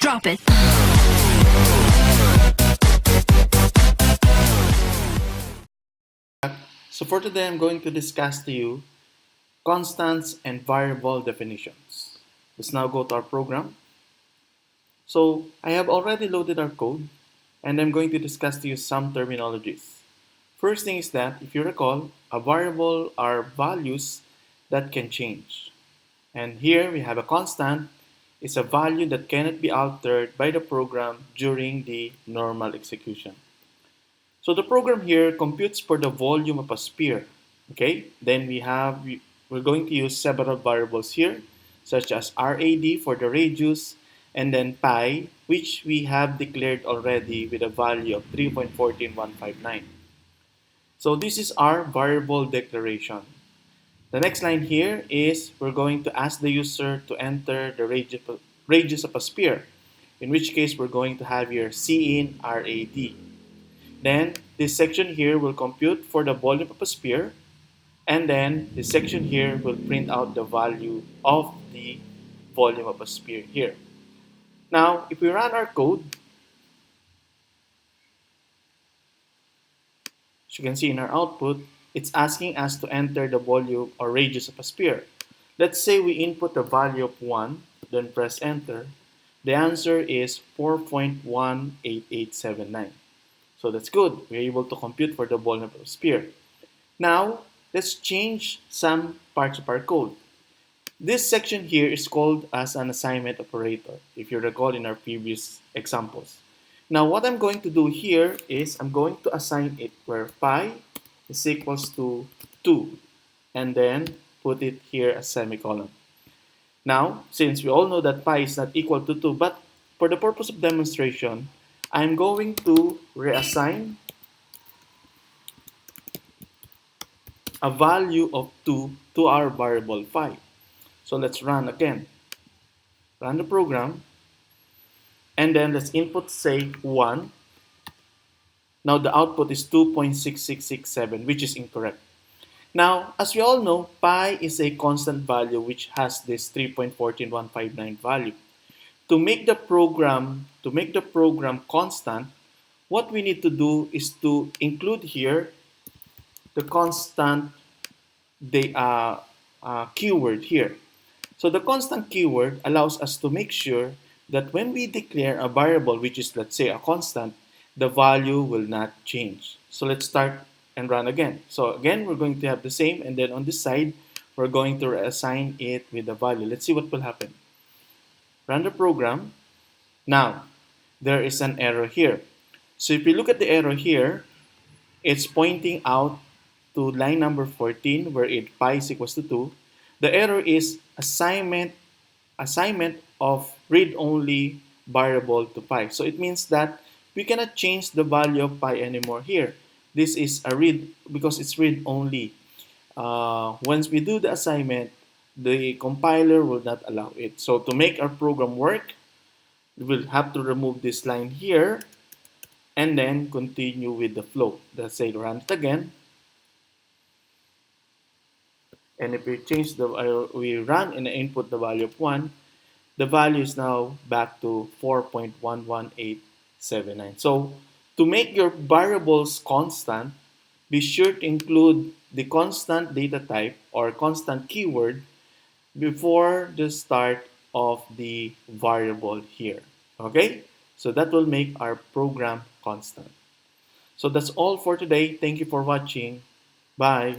Drop it. So for today, I'm going to discuss to you constants and variable definitions. Let's now go to our program. So I have already loaded our code, and I'm going to discuss to you some terminologies. First thing is that, if you recall, a variable are values that can change. And here we have a constant is a value that cannot be altered by the program during the normal execution. So the program here computes for the volume of a sphere. Okay, then we're going to use several variables here, such as RAD for the radius, and then pi, which we have declared already with a value of 3.14159. So this is our variable declaration. The next line here is we're going to ask the user to enter the radius of a sphere, in which case we're going to have here Cin RAD. Then this section here will compute for the volume of a sphere, and then this section here will print out the value of the volume of a sphere here. Now, if we run our code, as you can see in our output, it's asking us to enter the volume or radius of a sphere. Let's say we input the value of 1, then press enter. The answer is 4.18879. So that's good. We're able to compute for the volume of a sphere. Now, let's change some parts of our code. This section here is called as an assignment operator, if you recall in our previous examples. Now, what I'm going to do here is I'm going to assign it where pi is equals to 2, and then put it here as semicolon. Now, since we all know that pi is not equal to 2, but for the purpose of demonstration, I'm going to reassign a value of 2 to our variable pi. So let's run again. Run the program. And then let's input say 1. Now the output is 2.6667, which is incorrect. Now, as we all know, pi is a constant value which has this 3.14159 value. To make the program constant, what we need to do is to include here the constant keyword here. So the constant keyword allows us to make sure that when we declare a variable, which is, let's say, a constant, the value will not change. So let's start and run again. So again, we're going to have the same, and then on this side, we're going to assign it with a value. Let's see what will happen. Run the program. Now, there is an error here. So if you look at the error here, it's pointing out to line number 14 where pi is equals to 2. The error is assignment of read-only variable to pi. So it means that we cannot change the value of pi anymore here. This is a read because it's read-only. Once we do the assignment, the compiler will not allow it. So to make our program work, we will have to remove this line here and then continue with the flow. Let's say run it again. And if we we run and input the value of 1, the value is now back to 4.11879. So to make your variables constant, be sure to include the constant data type or constant keyword before the start of the variable here. Okay? So that will make our program constant. So that's all for today. Thank you for watching. Bye.